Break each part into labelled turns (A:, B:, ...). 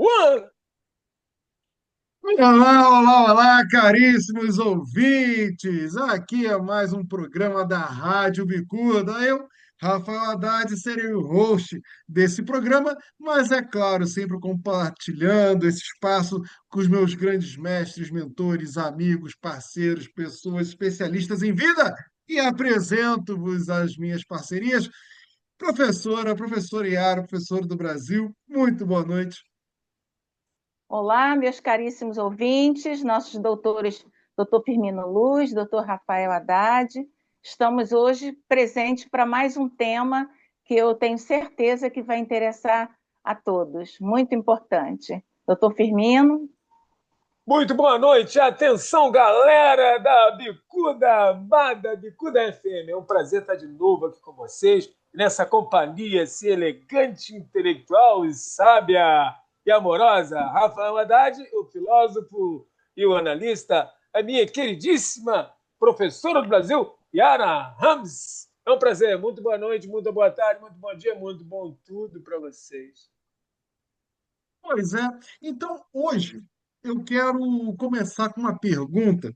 A: One.
B: Olá, olá, olá, caríssimos ouvintes! Aqui é mais um programa da Rádio Bicuda. Eu, Rafael Haddad, serei o host desse programa, mas é claro, sempre compartilhando esse espaço com os meus grandes mestres, mentores, amigos, parceiros, pessoas especialistas em vida. E apresento-vos as minhas parcerias. Professora Yara, professora do Brasil, muito boa noite.
C: Olá, meus caríssimos ouvintes, nossos doutores, doutor Firmino Luz, doutor Rafael Haddad. Estamos hoje presentes para mais um tema que eu tenho certeza que vai interessar a todos, muito importante. Doutor Firmino.
A: Muito boa noite, atenção galera da Bicuda amada, Bicuda FM. É um prazer estar de novo aqui com vocês, nessa companhia assim, elegante, intelectual e sábia e amorosa. Rafael Haddad, o filósofo e o analista, a minha queridíssima professora do Brasil, Yara Rams. É um prazer, muito boa noite, muito boa tarde, muito bom dia, muito bom tudo para vocês.
B: Pois é. Então, hoje eu quero começar com uma pergunta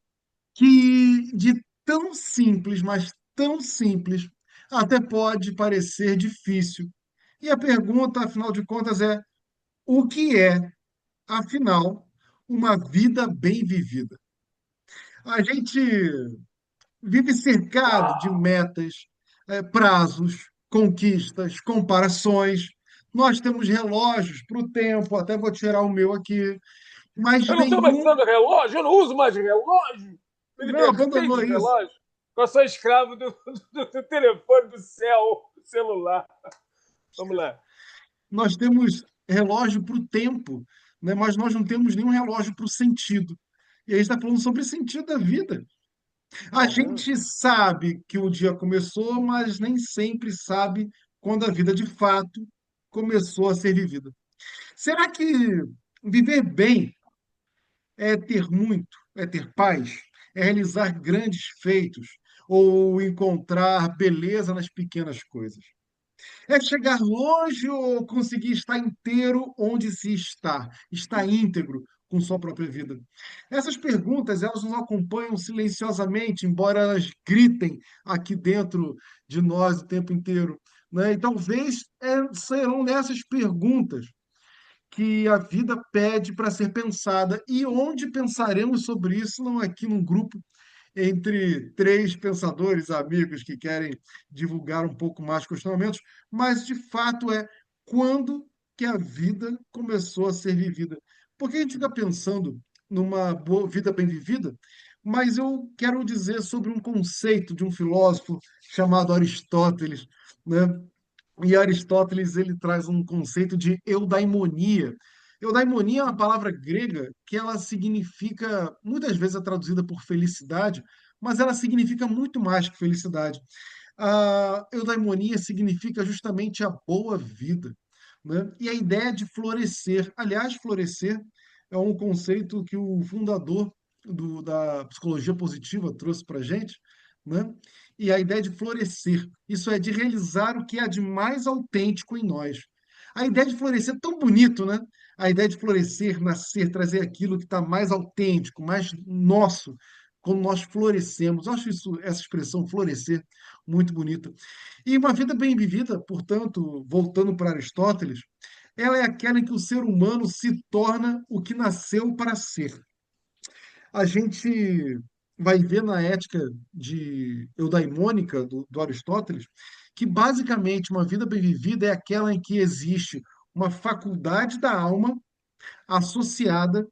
B: que, de tão simples, mas tão simples, até pode parecer difícil. E a pergunta, afinal de contas, é: o que é, afinal, uma vida bem vivida? A gente vive cercado de metas, prazos, conquistas, comparações. Nós temos relógios para o tempo, até vou tirar o meu aqui, mas
A: Eu não estou mais
B: nenhum.
A: usando relógio, eu não uso mais relógio. Me
B: Não,
A: libertei
B: abandonou
A: dos
B: isso.
A: relógios. Eu sou escravo do telefone, do celular. Vamos lá.
B: Nós temos relógio para o tempo, né? Mas nós não temos nenhum relógio para o sentido. E aí está falando sobre o sentido da vida. A
A: Uhum.
B: gente sabe que o dia começou, mas nem sempre sabe quando a vida de fato começou a ser vivida. Será que viver bem é ter muito, é ter paz, é realizar grandes feitos ou encontrar beleza nas pequenas coisas? É chegar longe ou conseguir estar inteiro onde se está, estar íntegro com sua própria vida? Essas perguntas, elas nos acompanham silenciosamente, embora elas gritem aqui dentro de nós o tempo inteiro, né? E talvez serão nessas perguntas que a vida pede para ser pensada e onde pensaremos sobre isso, não aqui num grupo entre três pensadores amigos que querem divulgar um pouco mais questionamentos, mas de fato é quando que a vida começou a ser vivida. Porque a gente fica pensando numa boa vida bem vivida, mas eu quero dizer sobre um conceito de um filósofo chamado Aristóteles, né? E Aristóteles ele traz um conceito de eudaimonia. Eudaimonia é uma palavra grega que ela significa, muitas vezes é traduzida por felicidade, mas ela significa muito mais que felicidade. A eudaimonia significa justamente a boa vida, né? E a ideia de florescer. Aliás, florescer é um conceito que o fundador da psicologia positiva trouxe para a gente, né? E a ideia de florescer, isso é, de realizar o que há de mais autêntico em nós. A ideia de florescer é tão bonito, né? A ideia de florescer, nascer, trazer aquilo que está mais autêntico, mais nosso, quando nós florescemos. Eu acho isso, essa expressão florescer muito bonita. E uma vida bem vivida, portanto, voltando para Aristóteles, ela é aquela em que o ser humano se torna o que nasceu para ser. A gente vai ver na ética de eudaimônica do Aristóteles que basicamente uma vida bem vivida é aquela em que existe uma faculdade da alma associada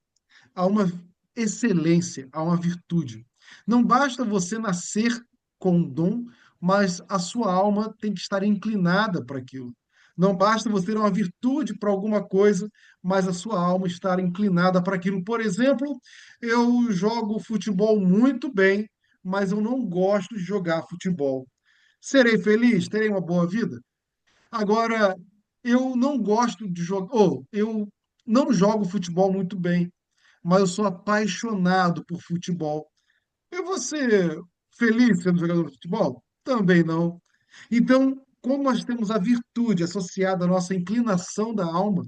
B: a uma excelência, a uma virtude. Não basta você nascer com um dom, mas a sua alma tem que estar inclinada para aquilo. Não basta você ter uma virtude para alguma coisa, mas a sua alma estar inclinada para aquilo. Por exemplo, eu jogo futebol muito bem, mas eu não gosto de jogar futebol. Serei feliz? Terei uma boa vida? Agora, eu não gosto de jogar, ou eu não jogo futebol muito bem, mas eu sou apaixonado por futebol. Eu vou ser feliz sendo jogador de futebol? Também não. Então, como nós temos a virtude associada à nossa inclinação da alma,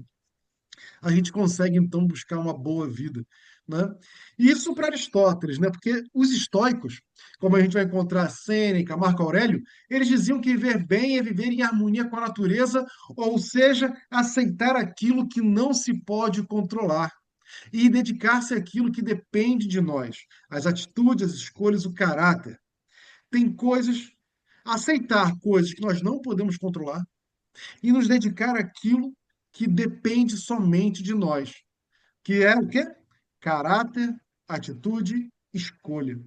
B: a gente consegue então buscar uma boa vida, né? Isso para Aristóteles, né? Porque os estoicos, como a gente vai encontrar Sêneca, Marco Aurélio, eles diziam que viver bem é viver em harmonia com a natureza, ou seja, aceitar aquilo que não se pode controlar e dedicar-se àquilo que depende de nós, as atitudes, as escolhas, o caráter. Tem coisas, aceitar coisas que nós não podemos controlar e nos dedicar àquilo que depende somente de nós, que é o quê? Caráter, atitude, escolha.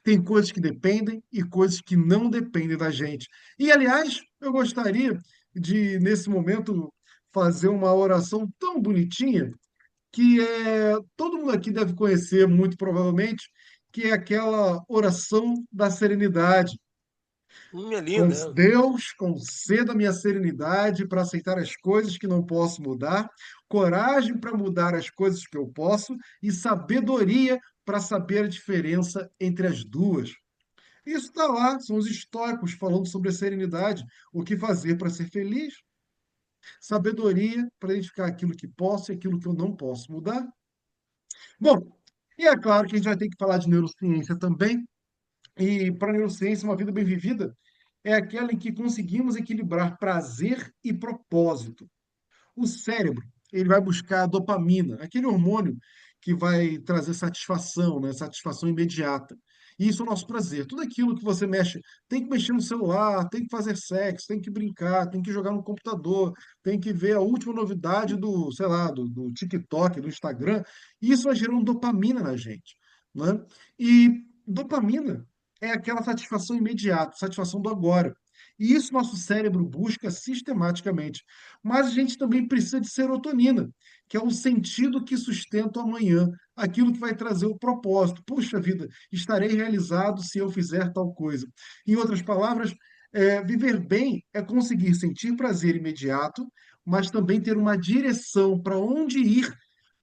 B: Tem coisas que dependem e coisas que não dependem da gente. E, aliás, eu gostaria de, nesse momento, fazer uma oração tão bonitinha que todo mundo aqui deve conhecer, muito provavelmente, que é aquela oração da serenidade.
A: É linda.
B: Deus, conceda-me a serenidade para aceitar as coisas que não posso mudar, coragem para mudar as coisas que eu posso e sabedoria para saber a diferença entre as duas. Isso está lá, são os estoicos falando sobre a serenidade, o que fazer para ser feliz, sabedoria para identificar aquilo que posso e aquilo que eu não posso mudar. Bom, e é claro que a gente vai ter que falar de neurociência também, e para a neurociência, uma vida bem vivida é aquela em que conseguimos equilibrar prazer e propósito. O cérebro, ele vai buscar a dopamina, aquele hormônio que vai trazer satisfação, né? Satisfação imediata. E isso é o nosso prazer. Tudo aquilo que você mexe, tem que mexer no celular, tem que fazer sexo, tem que brincar, tem que jogar no computador, tem que ver a última novidade do, sei lá, do TikTok, do Instagram. Isso vai gerando dopamina na gente, né? E dopamina é aquela satisfação imediata, satisfação do agora. E isso nosso cérebro busca sistematicamente. Mas a gente também precisa de serotonina, que é o sentido que sustenta o amanhã, aquilo que vai trazer o propósito. Puxa vida, estarei realizado se eu fizer tal coisa. Em outras palavras, viver bem é conseguir sentir prazer imediato, mas também ter uma direção para onde ir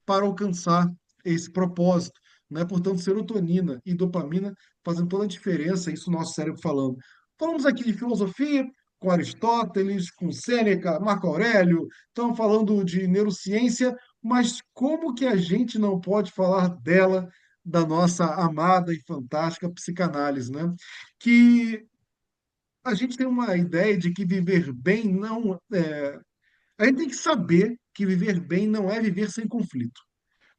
B: para alcançar esse propósito. Né? Portanto, serotonina e dopamina fazem toda a diferença, isso o nosso cérebro falando. Falamos aqui de filosofia, com Aristóteles, com Sêneca, Marco Aurélio, estamos falando de neurociência, mas como que a gente não pode falar dela, da nossa amada e fantástica psicanálise, né? Que a gente tem uma ideia de que viver bem não é... A gente tem que saber que viver bem não é viver sem conflito,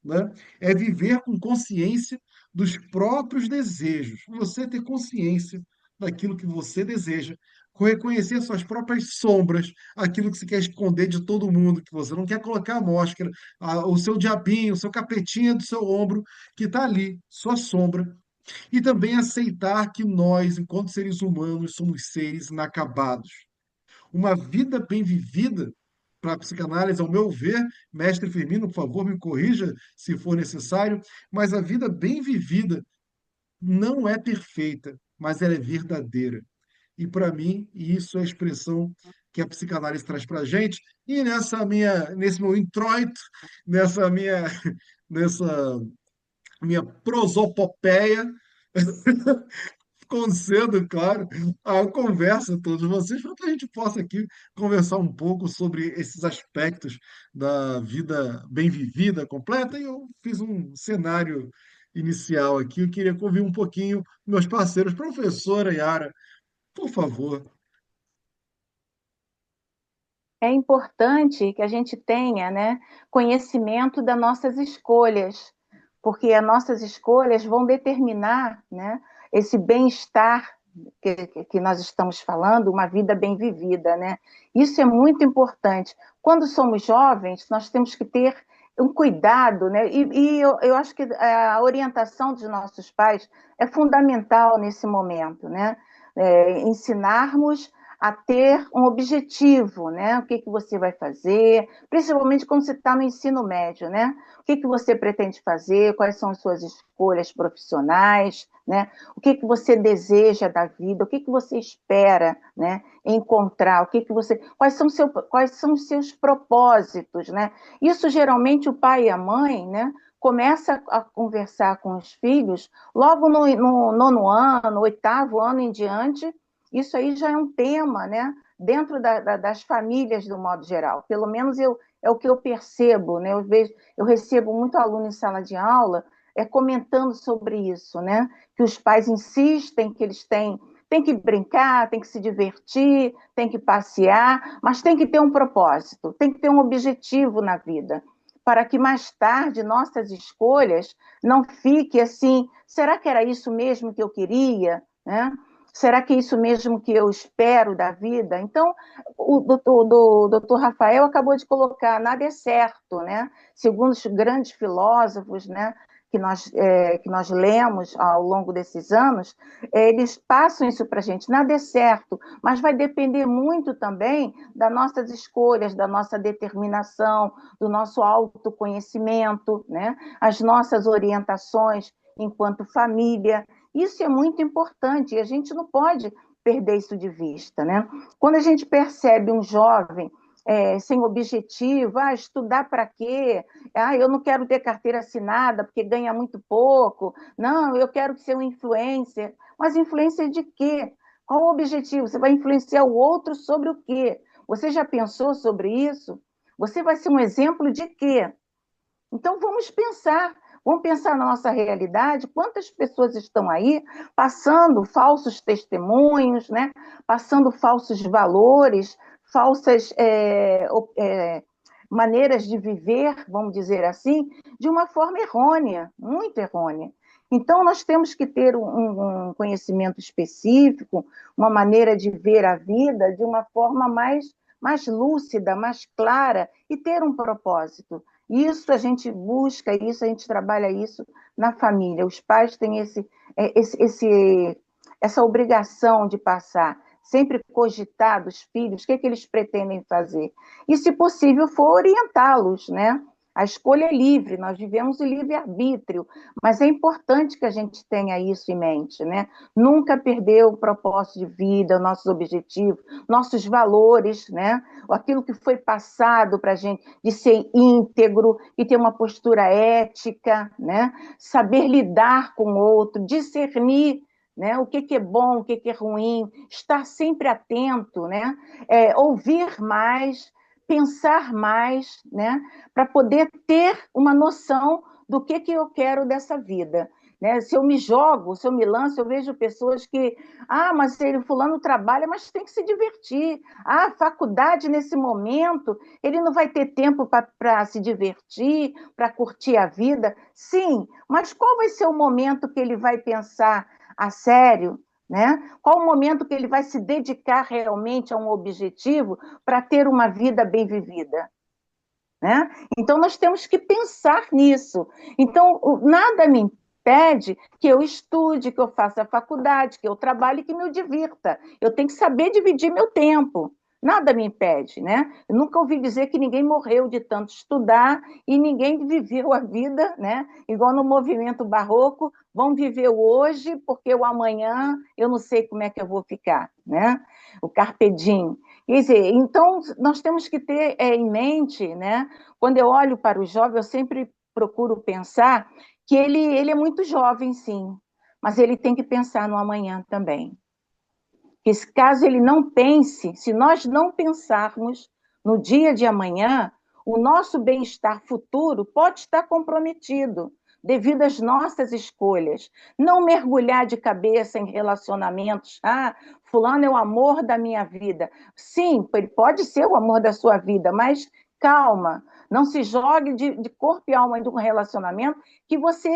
B: né? É viver com consciência dos próprios desejos. Você ter consciência daquilo que você deseja, reconhecer suas próprias sombras, aquilo que você quer esconder de todo mundo, que você não quer colocar a máscara, o seu diabinho, o seu capetinha do seu ombro, que está ali, sua sombra. E também aceitar que nós, enquanto seres humanos, somos seres inacabados. Uma vida bem vivida, para a psicanálise, ao meu ver, mestre Firmino, por favor, me corrija se for necessário, mas a vida bem vivida não é perfeita, mas ela é verdadeira. E para mim, isso é a expressão que a psicanálise traz para a gente. E nesse meu introito, nessa minha, nessa minha prosopopeia, concedo, claro, a conversa a todos vocês para que a gente possa aqui conversar um pouco sobre esses aspectos da vida bem vivida, completa. E eu fiz um cenário inicial aqui. Eu queria ouvir um pouquinho meus parceiros, professora Yara, por favor.
C: É importante que a gente tenha, né, conhecimento das nossas escolhas, porque as nossas escolhas vão determinar, né, esse bem-estar que nós estamos falando, uma vida bem vivida, né? Isso é muito importante. Quando somos jovens, nós temos que ter um cuidado, né? E eu acho que a orientação dos nossos pais é fundamental nesse momento, né? Ensinarmos a ter um objetivo, né? O que que você vai fazer, principalmente quando você está no ensino médio, né? O que que você pretende fazer, quais são as suas escolhas profissionais, né? O que que você deseja da vida, o que que você espera, né? Encontrar, quais são os seus propósitos, né? Isso geralmente o pai e a mãe, né? Começa a conversar com os filhos logo no nono ano, oitavo ano em diante. Isso aí já é um tema, né, dentro das famílias, do modo geral. Pelo menos é o que eu percebo, né? Eu recebo muito aluno em sala de aula comentando sobre isso, né? Que os pais insistem que eles têm que brincar, têm que se divertir, têm que passear, mas tem que ter um propósito, tem que ter um objetivo na vida, para que mais tarde nossas escolhas não fiquem assim, será que era isso mesmo que eu queria, né? Será que é isso mesmo que eu espero da vida? Então, o doutor Rafael acabou de colocar, nada é certo, né? Segundo os grandes filósofos, né, que nós lemos ao longo desses anos, eles passam isso para a gente, nada é certo, mas vai depender muito também das nossas escolhas, da nossa determinação, do nosso autoconhecimento, né? As nossas orientações enquanto família. Isso é muito importante e a gente não pode perder isso de vista, né? Quando a gente percebe um jovem sem objetivo, estudar para quê? Eu não quero ter carteira assinada porque ganha muito pouco. Não, eu quero ser um influencer. Mas influencer de quê? Qual o objetivo? Você vai influenciar o outro sobre o quê? Você já pensou sobre isso? Você vai ser um exemplo de quê? Então, vamos pensar na nossa realidade, quantas pessoas estão aí passando falsos testemunhos, né? Passando falsos valores, falsas maneiras de viver, vamos dizer assim, de uma forma errônea, muito errônea. Então, nós temos que ter um conhecimento específico, uma maneira de ver a vida de uma forma mais lúcida, mais clara, e ter um propósito. Isso a gente busca, isso a gente trabalha isso na família. Os pais têm essa obrigação de passar, sempre cogitar dos filhos, o que eles pretendem fazer. E, se possível, for orientá-los, né? A escolha é livre, nós vivemos o livre-arbítrio, mas é importante que a gente tenha isso em mente, né? Nunca perder o propósito de vida, nossos objetivos, nossos valores, né? Aquilo que foi passado para a gente de ser íntegro e ter uma postura ética, né? Saber lidar com o outro, discernir, né? O que é bom, o que é ruim, estar sempre atento, né? Ouvir mais, pensar mais, né? Para poder ter uma noção do que eu quero dessa vida. Né? Se eu me jogo, se eu me lanço, eu vejo pessoas que, mas ele fulano trabalha, mas tem que se divertir. Faculdade nesse momento, ele não vai ter tempo para se divertir, para curtir a vida. Sim, mas qual vai ser o momento que ele vai pensar a sério? Né? Qual o momento que ele vai se dedicar realmente a um objetivo para ter uma vida bem vivida? Né? Então, nós temos que pensar nisso. Então, nada me impede que eu estude, que eu faça faculdade, que eu trabalhe, que me divirta. Eu tenho que saber dividir meu tempo. Nada me impede, né? Eu nunca ouvi dizer que ninguém morreu de tanto estudar e ninguém viveu a vida, né? Igual no movimento barroco, vão viver o hoje, porque o amanhã eu não sei como é que eu vou ficar, né? O carpe diem. Quer dizer, então, nós temos que ter em mente, né? Quando eu olho para o jovem, eu sempre procuro pensar que ele é muito jovem, sim, mas ele tem que pensar no amanhã também. Que caso ele não pense, se nós não pensarmos no dia de amanhã, o nosso bem-estar futuro pode estar comprometido devido às nossas escolhas. Não mergulhar de cabeça em relacionamentos. Fulano é o amor da minha vida. Sim, ele pode ser o amor da sua vida, mas calma, não se jogue de corpo e alma em um relacionamento que você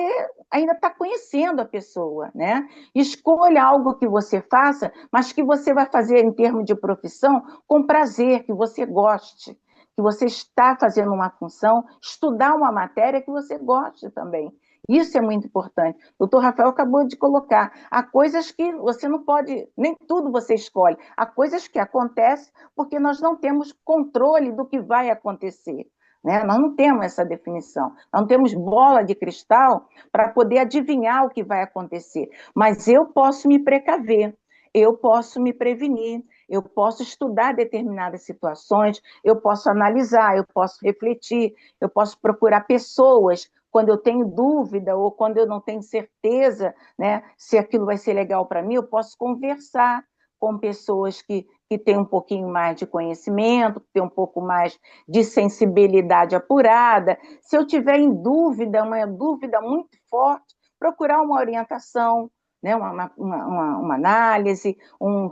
C: ainda está conhecendo a pessoa, né? Escolha algo que você faça, mas que você vai fazer em termos de profissão com prazer, que você goste, que você está fazendo uma função, estudar uma matéria que você goste também. Isso é muito importante. O doutor Rafael acabou de colocar. Há coisas que você não pode, nem tudo você escolhe. Há coisas que acontecem porque nós não temos controle do que vai acontecer. Né? Nós não temos essa definição. Nós não temos bola de cristal para poder adivinhar o que vai acontecer. Mas eu posso me precaver, eu posso me prevenir, eu posso estudar determinadas situações, eu posso analisar, eu posso refletir, eu posso procurar pessoas quando eu tenho dúvida ou quando eu não tenho certeza, né, se aquilo vai ser legal para mim, eu posso conversar com pessoas que que tem um pouquinho mais de conhecimento, que tem um pouco mais de sensibilidade apurada. Se eu tiver em dúvida, uma dúvida muito forte, procurar uma orientação, né, uma análise, um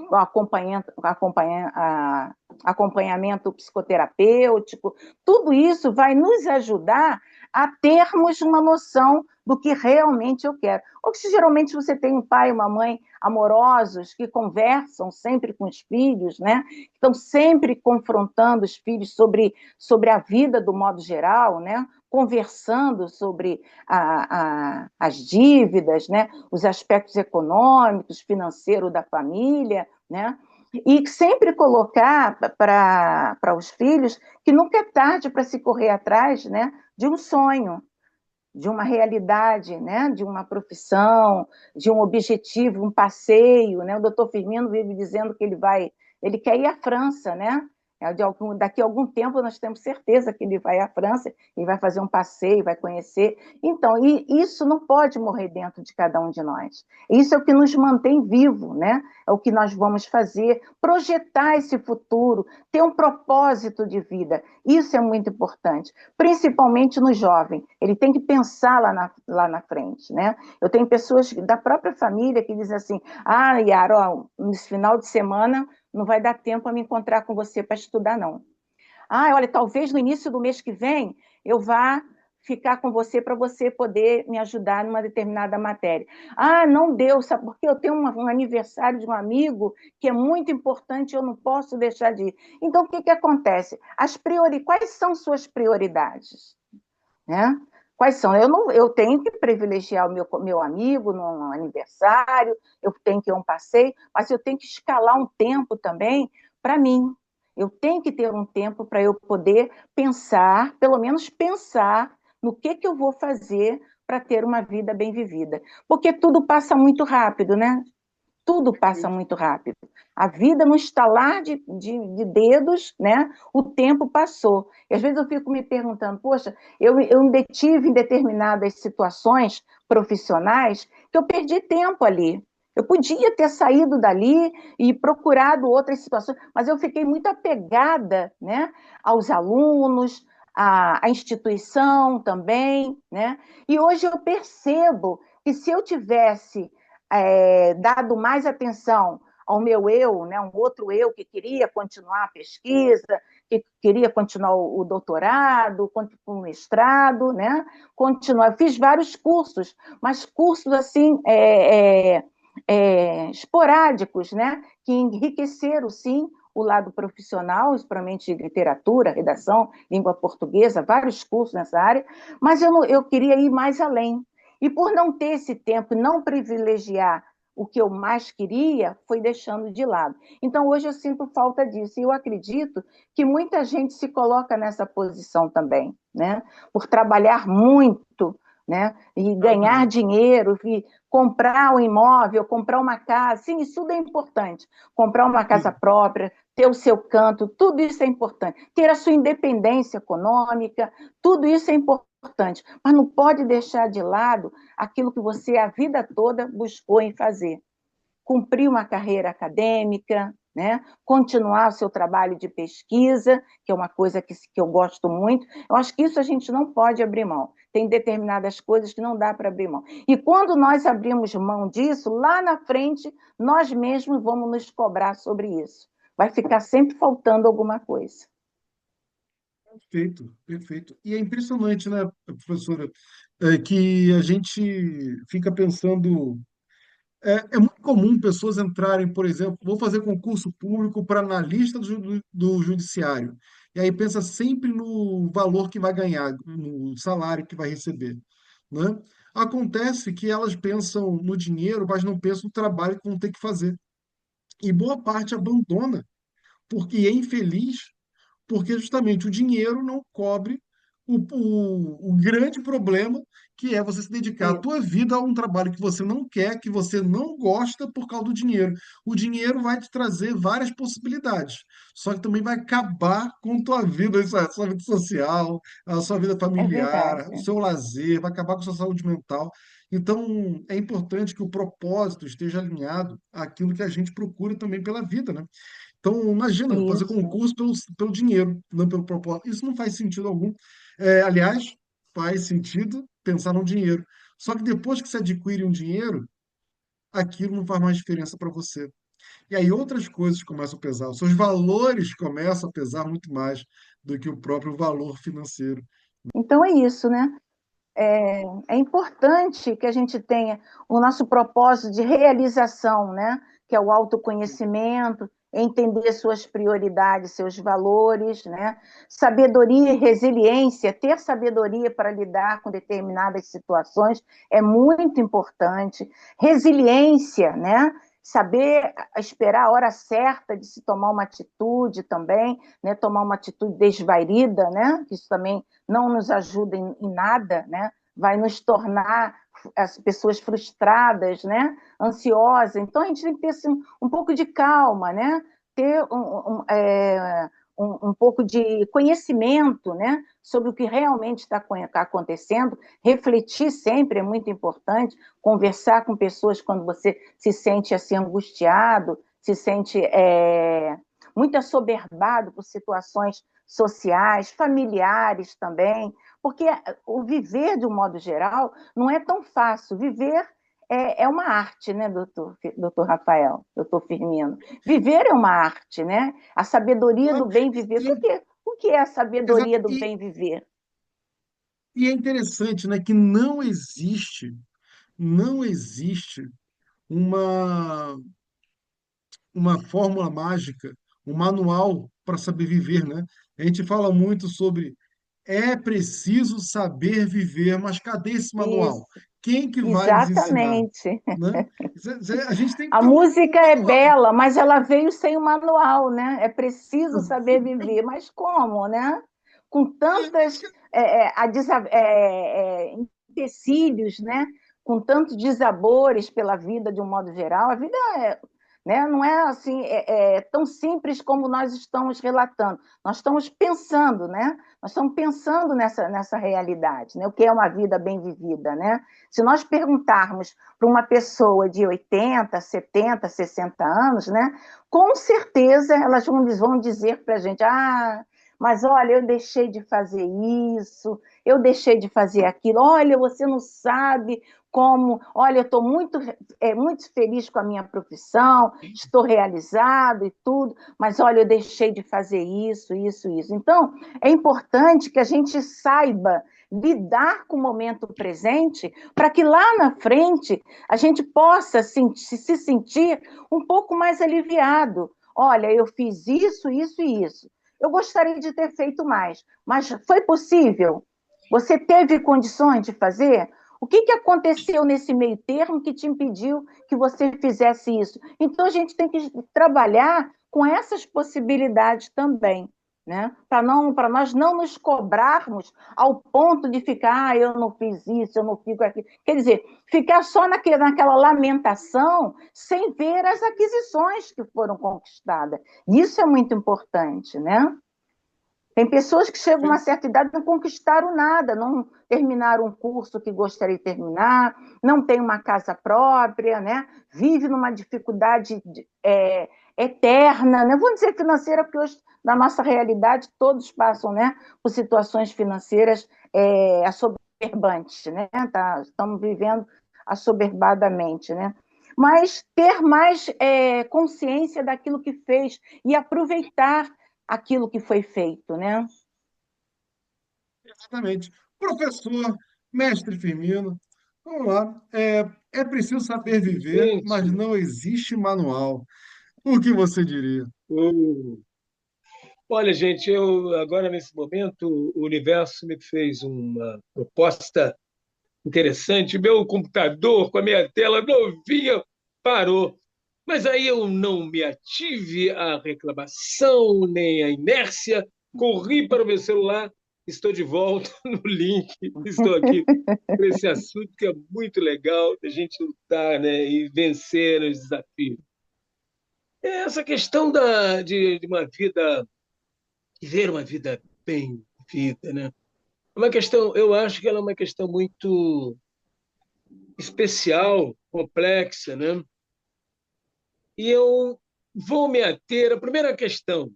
C: acompanhamento psicoterapêutico. Tudo isso vai nos ajudar a termos uma noção do que realmente eu quero. Ou se geralmente você tem um pai e uma mãe amorosos que conversam sempre com os filhos, né? Estão sempre confrontando os filhos sobre a vida do modo geral, né? Conversando sobre as dívidas, né? Os aspectos econômicos, financeiros da família, né? E sempre colocar para os filhos que nunca é tarde para se correr atrás, né, de um sonho, de uma realidade, né, de uma profissão, de um objetivo, um passeio, né? O doutor Firmino vive dizendo que ele quer ir à França, né? Daqui a algum tempo nós temos certeza que ele vai à França e vai fazer um passeio, vai conhecer. Então, e isso não pode morrer dentro de cada um de nós. Isso é o que nos mantém vivo, né? É o que nós vamos fazer, projetar esse futuro, ter um propósito de vida. Isso é muito importante, principalmente no jovem. Ele tem que pensar lá na frente, né? Eu tenho pessoas da própria família que dizem assim: ah, Yara, ó, nesse final de semana não vai dar tempo a me encontrar com você para estudar, não. Ah, olha, talvez no início do mês que vem eu vá ficar com você para você poder me ajudar numa determinada matéria. Ah, não deu, sabe? Porque eu tenho um aniversário de um amigo que é muito importante, eu não posso deixar de ir. Então, o que acontece? Quais são suas prioridades? Né? Quais são? Eu tenho que privilegiar o meu amigo no aniversário, eu tenho que ir a um passeio, mas eu tenho que escalar um tempo também para mim. Eu tenho que ter um tempo para eu poder pensar, pelo menos pensar no que eu vou fazer para ter uma vida bem vivida. Porque tudo passa muito rápido, né? Tudo passa muito rápido. A vida, no estalar de dedos, né? O tempo passou. E às vezes eu fico me perguntando, poxa, eu me detive em determinadas situações profissionais que eu perdi tempo ali. Eu podia ter saído dali e procurado outras situações, mas eu fiquei muito apegada, né, aos alunos, à instituição também, né? E hoje eu percebo que se eu tivesse dado mais atenção ao meu eu, né, um outro eu que queria continuar a pesquisa, que queria continuar o doutorado, o mestrado, né, continuar. Eu fiz vários cursos, mas cursos assim esporádicos, né, que enriqueceram sim o lado profissional, principalmente literatura, redação, língua portuguesa, vários cursos nessa área, mas eu queria ir mais além. E por não ter esse tempo, não privilegiar o que eu mais queria, foi deixando de lado. Então, hoje eu sinto falta disso. E eu acredito que muita gente se coloca nessa posição também, né? Por trabalhar muito, né? E ganhar
B: Exatamente.
C: dinheiro, e comprar um imóvel, comprar uma casa. Sim, isso tudo é importante. Comprar uma casa
B: Sim.
C: própria, ter o seu canto, tudo isso é importante. Ter a sua independência econômica, tudo isso é importante, mas não pode deixar de lado aquilo que você a vida toda buscou em fazer. Cumprir uma carreira acadêmica, né? Continuar o seu trabalho de pesquisa, que é uma coisa que eu gosto muito. Eu acho que isso a gente não pode abrir mão. Tem determinadas coisas que não dá para abrir mão. E quando nós abrimos mão disso, lá na frente, nós mesmos vamos nos cobrar sobre isso. Vai ficar sempre faltando alguma coisa.
B: Perfeito, perfeito. E é impressionante, né, professora, que a gente fica pensando. É muito comum pessoas entrarem, por exemplo, vou fazer concurso público para analista do judiciário. E aí pensa sempre no valor que vai ganhar, no salário que vai receber, né? Acontece que elas pensam no dinheiro, mas não pensam no trabalho que vão ter que fazer. E boa parte abandona, porque é infeliz, porque justamente o dinheiro não cobre o grande problema que é você se dedicar a tua vida a um trabalho que você não quer, que você não gosta por causa do dinheiro. O dinheiro vai te trazer várias possibilidades, só que também vai acabar com tua vida, a sua vida social, a sua vida
C: É
B: familiar, o
C: verdade.
B: seu lazer, vai acabar com a sua saúde mental. Então, é importante que o propósito esteja alinhado àquilo que a gente procura também pela vida, né? Então, imagina, fazer
C: Isso.
B: concurso pelo dinheiro, não pelo propósito. Isso não faz sentido algum. Aliás, faz sentido pensar no dinheiro. Só que depois que você adquire um dinheiro, aquilo não faz mais diferença para você. E aí outras coisas começam a pesar. Os seus valores começam a pesar muito mais do que o próprio valor financeiro.
C: Então é isso, né? É importante que a gente tenha o nosso propósito de realização, né? Que é o autoconhecimento, entender suas prioridades, seus valores, né? Sabedoria e resiliência, ter sabedoria para lidar com determinadas situações é muito importante. Resiliência, né? Saber esperar a hora certa de se tomar uma atitude também, né? Tomar uma atitude desvairida, né? Que isso também não nos ajuda em nada, né? Vai nos tornar as pessoas frustradas, né? Ansiosas. Então a gente tem que ter assim, um pouco de calma, né? Ter um pouco de conhecimento, né? Sobre o que realmente está acontecendo, refletir sempre é muito importante, conversar com pessoas quando você se sente assim angustiado, se sente muito assoberbado por situações sociais, familiares também, porque o viver, de um modo geral, não é tão fácil. Viver é uma arte, né, doutor Rafael, doutor Firmino? Viver é uma arte, né? A sabedoria
B: Claro.
C: do bem
B: E,
C: viver.
B: e,
C: O que é a
B: exato,
C: sabedoria do bem viver?
B: e é interessante, né, que não existe uma, uma fórmula mágica, um manual para saber viver, né? A gente fala muito sobre é preciso saber viver, mas cadê esse manual?
C: Isso,
B: Quem que vai nos ensinar,
C: exatamente.
B: né? A gente tem que
C: A
B: ter um
C: música é
B: manual.
C: bela, mas ela veio sem o manual, né? É preciso saber viver, mas como, né? Com tantas empecilhos, né? Com tantos desabores pela vida de um modo geral, a vida né? Não é assim tão simples como nós estamos relatando. Nós estamos pensando, né? Nós estamos pensando nessa realidade, né? O que é uma vida bem vivida, né? Se nós perguntarmos para uma pessoa de 80, 70, 60 anos, né? Com certeza elas vão dizer para a gente: ah, mas olha, eu deixei de fazer isso, eu deixei de fazer aquilo, olha, você não sabe como, olha, eu estou muito feliz com a minha profissão, estou realizado e tudo, mas olha, eu deixei de fazer isso, isso, isso. Então, é importante que a gente saiba lidar com o momento presente para que lá na frente a gente possa se sentir um pouco mais aliviado. Olha, eu fiz isso, isso e isso. Eu gostaria de ter feito mais, mas foi possível? Você teve condições de fazer? O que aconteceu nesse meio termo que te impediu que você fizesse isso? Então, a gente tem que trabalhar com essas possibilidades também, né? Para nós não nos cobrarmos ao ponto de ficar, ah, eu não fiz isso, eu não fico aqui. Quer dizer, ficar só naquela lamentação sem ver as aquisições que foram conquistadas. Isso é muito importante, né? Tem pessoas que chegam a uma certa idade e não conquistaram nada, não terminaram um curso que gostaria de terminar, não tem uma casa própria, né? Vive numa dificuldade eterna, né? Vou dizer financeira, porque hoje, na nossa realidade, todos passam, né, por situações financeiras assoberbantes, né? Estamos vivendo assoberbadamente, né? Mas ter mais consciência daquilo que fez e aproveitar aquilo que foi feito, né?
B: Exatamente. Professor, mestre Firmino, vamos lá. É preciso saber viver, mas
A: Gente,
B: não existe manual. O que você diria?
A: o- olha, gente, eu agora nesse momento o universo me fez uma proposta interessante. Meu computador com a minha tela novinha parou. Mas aí eu não me ative à reclamação nem à inércia, corri para o meu celular, estou de volta no link, estou aqui com esse assunto que é muito legal da gente lutar, né, e vencer os desafios. É essa questão de uma vida, viver uma vida bem vivida, né? É uma questão, eu acho que ela é uma questão muito especial, complexa, né? E eu, vou me ater à primeira questão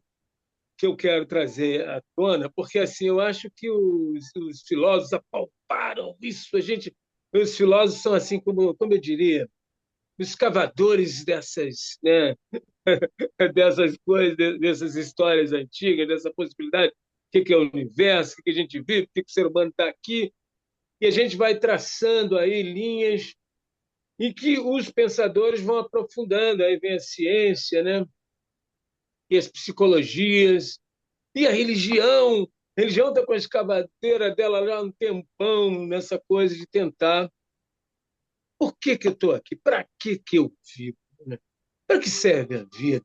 A: que eu quero trazer à tona, porque assim eu acho que os filósofos apalparam isso. Os filósofos são assim como eu diria, os cavadores dessas, né, dessas coisas, dessas histórias antigas, dessa possibilidade, que é o universo, o que a gente vive, por que o ser humano está aqui, e a gente vai traçando aí linhas em que os pensadores vão aprofundando, aí vem a ciência, né, e as psicologias, e a religião. A religião está com a escavadeira dela já há um tempão nessa coisa de tentar. Por que eu estou aqui? Para que eu vivo? Né? Para que serve a vida?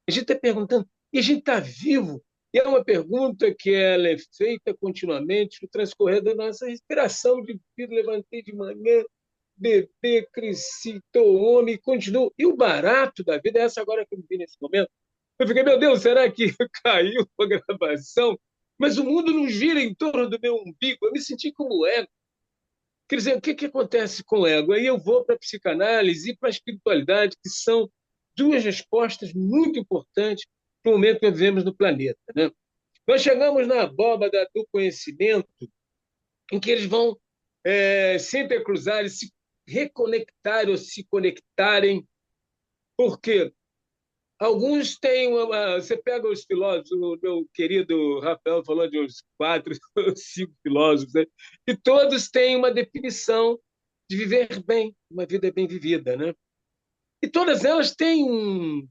A: A gente está perguntando, e a gente está vivo. E é uma pergunta que ela é feita continuamente no transcorrer da nossa respiração de vida. Levantei de manhã, bebi, cresci, estou homem, continuo. E o barato da vida é essa agora que eu vi nesse momento. Eu fiquei, meu Deus, será que caiu a gravação? Mas o mundo não gira em torno do meu umbigo. Eu me senti como ego. Quer dizer, o que acontece com o ego? Aí eu vou para a psicanálise e para a espiritualidade, que são duas respostas muito importantes para o momento que vivemos no planeta. Né? Nós chegamos na abóbada do conhecimento, em que eles vão se intercruzar e se reconectar ou se conectarem, porque alguns têm você pega os filósofos, o meu querido Rafael falou de uns 4, 5 filósofos, né? E todos têm uma definição de viver bem, uma vida bem vivida, né? E todas elas têm um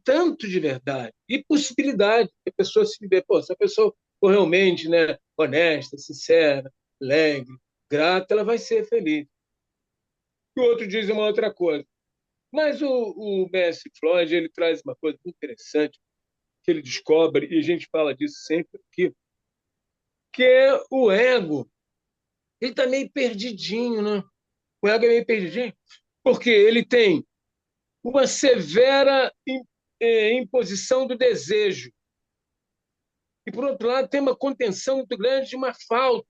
A: tanto de verdade e possibilidade que a pessoa se viver. Pô, se a pessoa for realmente, né, honesta, sincera, alegre, grata, ela vai ser feliz. E o outro diz uma outra coisa. Mas o mestre Floyd ele traz uma coisa muito interessante que ele descobre, e a gente fala disso sempre aqui, que é o ego. Ele está meio perdidinho, né? O ego é meio perdidinho, porque ele tem uma severa imposição do desejo. E, por outro lado, tem uma contenção muito grande de uma falta.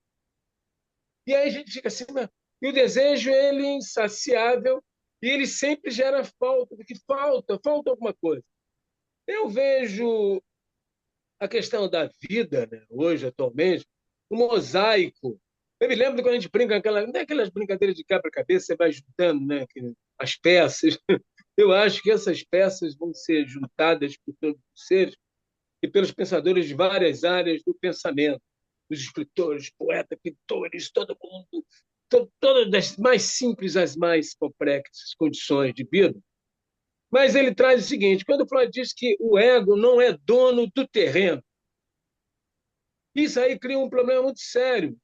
A: E aí a gente fica assim, e o desejo ele é insaciável e ele sempre gera falta, porque falta alguma coisa. Eu vejo a questão da vida, né, hoje, atualmente, um mosaico. Eu me lembro de quando a gente brinca aquelas brincadeiras de quebra-cabeça, você vai juntando, né, as peças. Eu acho que essas peças vão ser juntadas por todos os seres e pelos pensadores de várias áreas do pensamento, os escritores, poetas, pintores, todo mundo, todas das mais simples às mais complexas condições de vida. Mas ele traz o seguinte: quando o Freud diz que o ego não é dono do terreno, isso aí cria um problema muito sério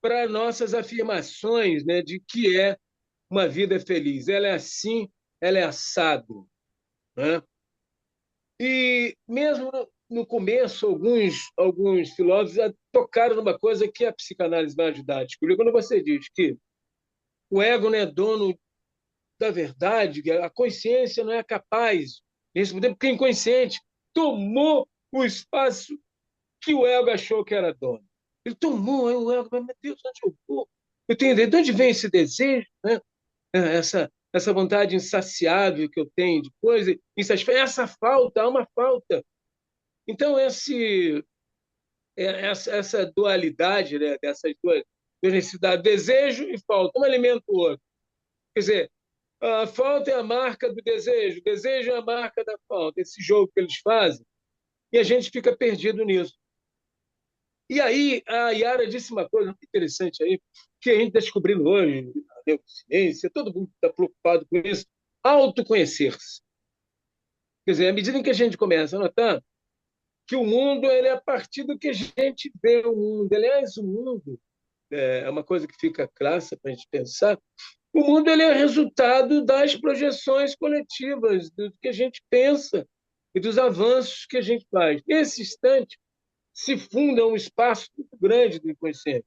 A: para nossas afirmações, né, de que é uma vida feliz. Ela é assim, ela é assado. Né? E mesmo no começo, alguns filósofos tocaram numa coisa que a psicanálise vai ajudar a descobrir. Quando você diz que o ego não é dono da verdade, que a consciência não é capaz de responder, porque o inconsciente tomou o espaço que o ego achou que era dono. Ele tomou, aí o ego, mas meu Deus, onde eu vou? Eu tenho de onde vem esse desejo, né? Essa vontade insaciável que eu tenho de coisa, essa falta, há uma falta. Então, essa dualidade, né, dessas duas necessidades, desejo e falta, um alimenta o outro. Quer dizer, a falta é a marca do desejo, o desejo é a marca da falta, esse jogo que eles fazem, e a gente fica perdido nisso. E aí, a Yara disse uma coisa muito interessante aí, que a gente está descobrindo hoje, na neurociência, todo mundo está preocupado com isso, autoconhecer-se. Quer dizer, à medida em que a gente começa a notar que o mundo ele é a partir do que a gente vê o mundo. Aliás, o mundo é uma coisa que fica clara para a gente pensar. O mundo ele é resultado das projeções coletivas, do que a gente pensa e dos avanços que a gente faz. Nesse instante, se funda um espaço muito grande do inconsciente.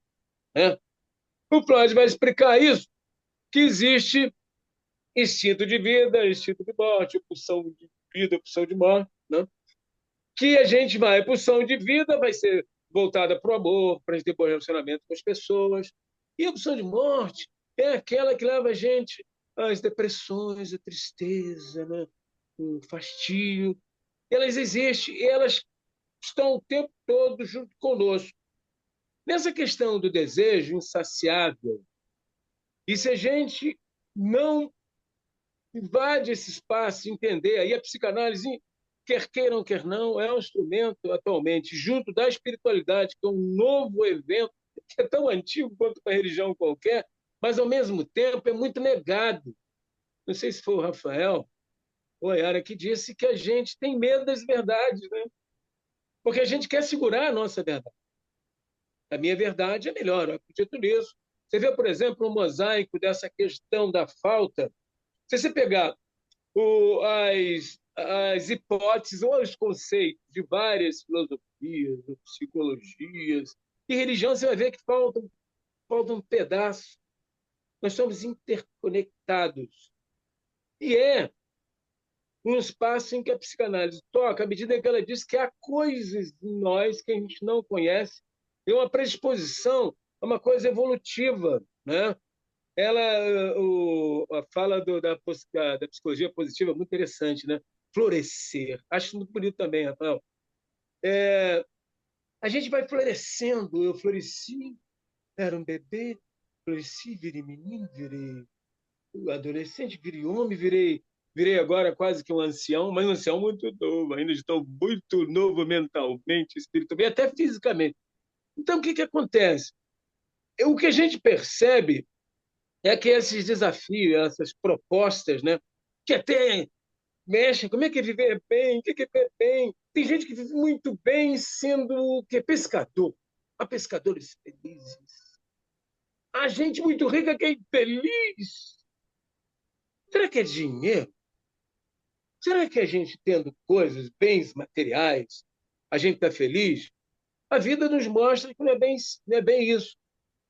A: Né? O Freud vai explicar isso, que existe instinto de vida, instinto de morte, opção de vida, opção de morte, né? Que a gente vai, a opção de vida vai ser voltada para o amor, para a gente ter bom relacionamento com as pessoas, e a opção de morte é aquela que leva a gente às depressões, à tristeza, né? o fastio. Elas existem, elas estão o tempo todo junto conosco. Nessa questão do desejo insaciável, e se a gente não invade esse espaço, entender, aí a psicanálise, quer queiram, quer não, é um instrumento atualmente, junto da espiritualidade, que é um novo evento, que é tão antigo quanto uma religião qualquer, mas ao mesmo tempo é muito negado. Não sei se foi o Rafael ou a Yara que disse que a gente tem medo das verdades, né? Porque a gente quer segurar a nossa verdade. A minha verdade é melhor, eu acredito nisso. Você vê, por exemplo, um mosaico dessa questão da falta. Se você pegar as hipóteses ou os conceitos de várias filosofias, psicologias e religião, você vai ver que falta um pedaço. Nós somos interconectados. E é um espaço em que a psicanálise toca, à medida que ela diz que há coisas em nós que a gente não conhece, e uma predisposição a uma coisa evolutiva, né? A fala da psicologia positiva é muito interessante, né? Florescer. Acho muito bonito também, Rafael. A gente vai florescendo. Eu floresci, era um bebê, floresci, virei menino, virei adolescente, virei homem, virei agora quase que um ancião, mas um ancião muito novo, ainda estou muito novo mentalmente, espiritualmente, até fisicamente. Então, o que acontece? O que a gente percebe é que esses desafios, essas propostas, né, que até mexem, como é que é viver bem, o que é viver bem? Tem gente que vive muito bem sendo o quê? Pescador. Há pescadores felizes. Há gente muito rica que é infeliz. Será que é dinheiro? Será que a gente tendo coisas, bens materiais, a gente está feliz? A vida nos mostra que não é bem isso.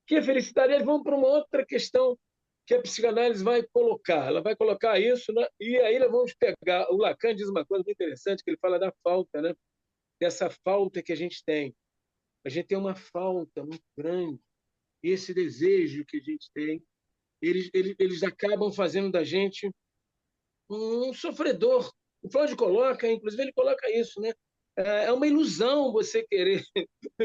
A: Que a felicidade, eles vão para uma outra questão que a psicanálise vai colocar. Ela vai colocar isso, né? E aí nós vamos pegar. O Lacan diz uma coisa muito interessante, que ele fala da falta, né? Dessa falta que a gente tem. A gente tem uma falta muito grande. E esse desejo que a gente tem, eles acabam fazendo da gente um sofredor. O Freud coloca, inclusive, ele coloca isso, né? É uma ilusão você querer,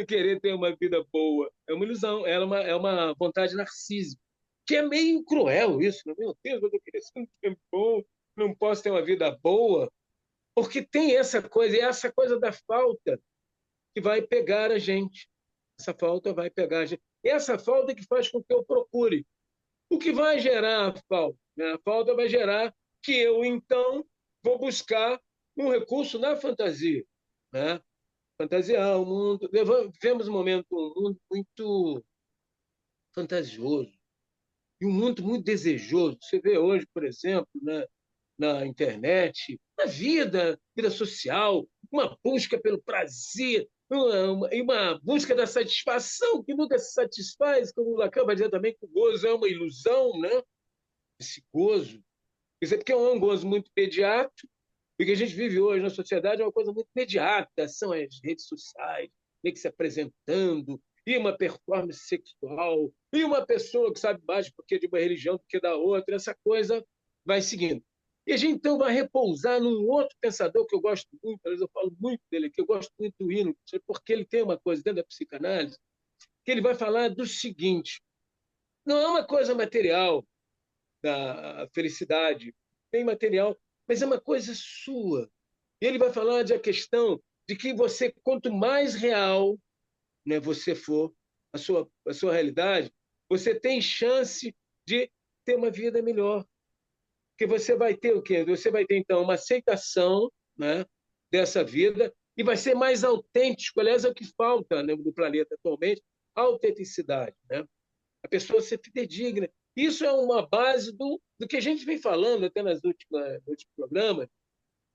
A: querer ter uma vida boa. É uma ilusão, é uma vontade narcísica. Que é meio cruel isso, né? Meu Deus, eu queria ser um tempo bom, não posso ter uma vida boa, porque tem essa coisa, e essa coisa da falta que vai pegar a gente. Essa falta vai pegar a gente. Essa falta que faz com que eu procure. O que vai gerar a falta? Né? A falta vai gerar que eu, então, vou buscar um recurso na fantasia. Né? Fantasiar o mundo. Vivemos um momento, um mundo muito fantasioso e um mundo muito desejoso. Você vê hoje, por exemplo, né, na internet, na vida social, uma busca pelo prazer, uma busca da satisfação que nunca se satisfaz, como o Lacan vai dizer também que o gozo é uma ilusão, né? Esse gozo. Isso é porque é um gozo muito imediato, e o que a gente vive hoje na sociedade é uma coisa muito imediata, são as redes sociais, meio que se apresentando, e uma performance sexual, e uma pessoa que sabe mais porque de uma religião do que da outra, essa coisa vai seguindo. E a gente então vai repousar num outro pensador que eu gosto muito, às vezes eu falo muito dele aqui, eu gosto muito do Hino, porque ele tem uma coisa dentro da psicanálise, que ele vai falar do seguinte: não é uma coisa material da felicidade, bem material, mas é uma coisa sua. E ele vai falar de a questão de que você, quanto mais real, né, você for, a sua realidade, você tem chance de ter uma vida melhor. Porque você vai ter o quê? Você vai ter, então, uma aceitação, né, dessa vida e vai ser mais autêntico. Aliás, é o que falta, né, no planeta atualmente, a autenticidade. Né? A pessoa ser fidedigna. Isso é uma base do que a gente vem falando até nos últimos programas,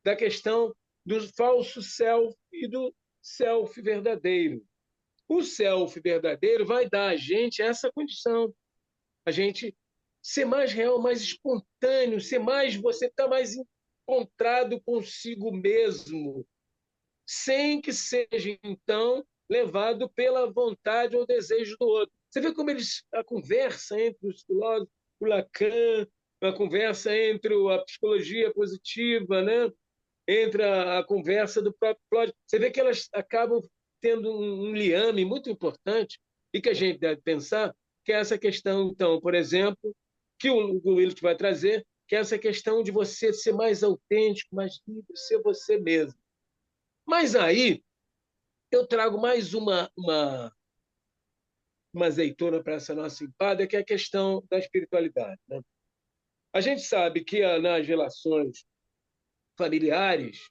A: da questão do falso self e do self verdadeiro. O self verdadeiro vai dar a gente essa condição, a gente ser mais real, mais espontâneo, ser mais, você está mais encontrado consigo mesmo, sem que seja, então, levado pela vontade ou desejo do outro. Você vê como a conversa entre os filósofos, o Lacan, uma conversa entre a psicologia positiva, né? Entre a conversa do próprio Freud. Você vê que elas acabam tendo um liame muito importante e que a gente deve pensar, que é essa questão, então, por exemplo, que o Willett vai trazer, que é essa questão de você ser mais autêntico, mais livre, ser você mesmo. Mas aí eu trago mais uma azeitona para essa nossa empada, que é a questão da espiritualidade. Né? A gente sabe que nas relações familiares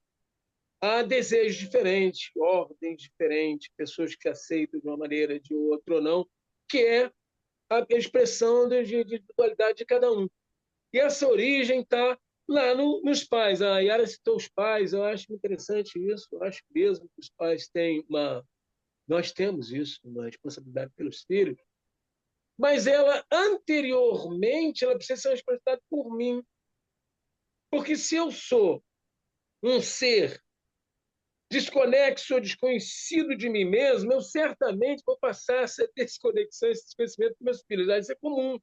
A: há desejos diferentes, ordens diferentes, pessoas que aceitam de uma maneira, de outra ou não, que é a expressão de individualidade de cada um. E essa origem está lá nos pais. A Yara citou os pais, eu acho interessante isso, eu acho mesmo que os pais têm uma. Nós temos isso, uma responsabilidade pelos filhos, mas ela, anteriormente, ela precisa ser responsabilizada por mim. Porque se eu sou um ser desconexo ou desconhecido de mim mesmo, eu certamente vou passar essa desconexão, esse desconhecimento para meus filhos. Isso é comum,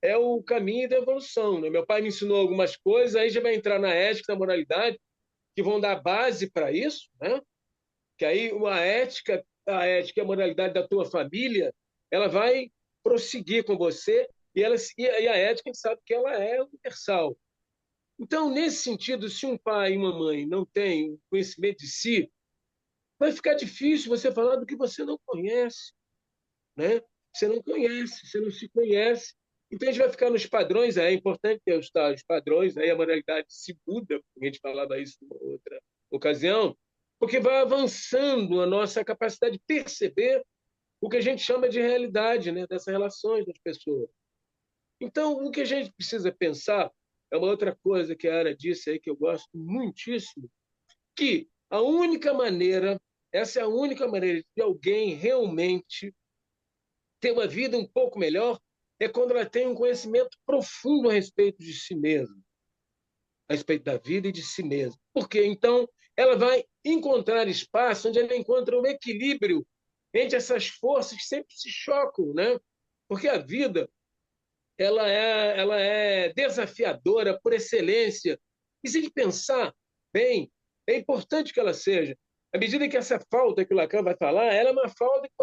A: é o caminho da evolução. Né? Meu pai me ensinou algumas coisas, aí já vai entrar na ética, na moralidade, que vão dar base para isso, né? Que aí a ética e a moralidade da tua família, ela vai prosseguir com você e a ética a gente sabe que ela é universal. Então, nesse sentido, se um pai e uma mãe não têm conhecimento de si, vai ficar difícil você falar do que você não conhece, né? Você não conhece, você não se conhece. Então, a gente vai ficar nos padrões, é importante ter os padrões, aí a moralidade se muda, a gente falava isso em outra ocasião, porque vai avançando a nossa capacidade de perceber o que a gente chama de realidade, né? Dessas relações das pessoas. Então, o que a gente precisa pensar é uma outra coisa que a Ana disse aí, que eu gosto muitíssimo, que a única maneira, essa é a única maneira de alguém realmente ter uma vida um pouco melhor é quando ela tem um conhecimento profundo a respeito de si mesma, a respeito da vida e de si mesma. Porque então ela vai encontrar espaço onde ela encontra um equilíbrio entre essas forças que sempre se chocam, né? Porque a vida ela é desafiadora por excelência. E se a gente pensar bem, é importante que ela seja. À medida que essa falta que o Lacan vai falar, ela é uma falta que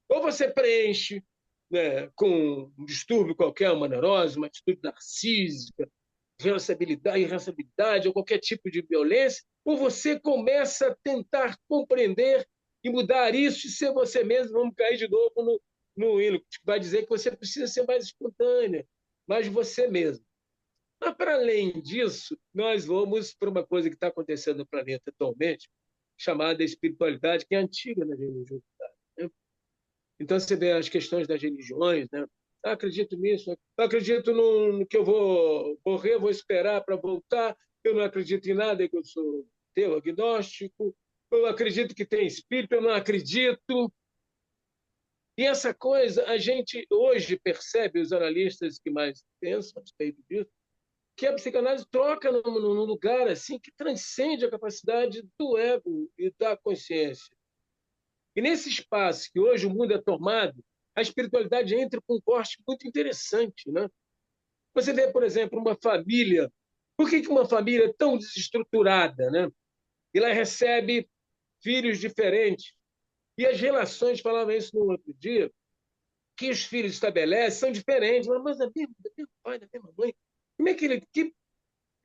A: você preenche, né, com um distúrbio qualquer, uma neurose, uma atitude narcísica, irracionalidade ou qualquer tipo de violência, ou você começa a tentar compreender e mudar isso e ser você mesmo. Vamos cair de novo no hino, que vai dizer que você precisa ser mais espontânea, mais você mesmo. Mas, para além disso, nós vamos para uma coisa que está acontecendo no planeta atualmente, chamada espiritualidade, que é antiga na religião. Né? Então, você vê as questões das religiões, né? Eu acredito nisso, eu acredito no que eu vou morrer, vou esperar para voltar, eu não acredito em nada, que eu sou teu agnóstico, eu acredito que tem espírito, eu não acredito. E essa coisa, a gente hoje percebe, os analistas que mais pensam a respeito disso, que a psicanálise troca num lugar assim que transcende a capacidade do ego e da consciência. E nesse espaço que hoje o mundo é tomado, a espiritualidade entra com um corte muito interessante. Né? Você vê, por exemplo, uma família. Por que uma família é tão desestruturada? Né? Ela recebe filhos diferentes. E as relações, falava isso no outro dia, que os filhos estabelecem são diferentes, mas é do mesmo pai, da mesma mãe. Como é que ele.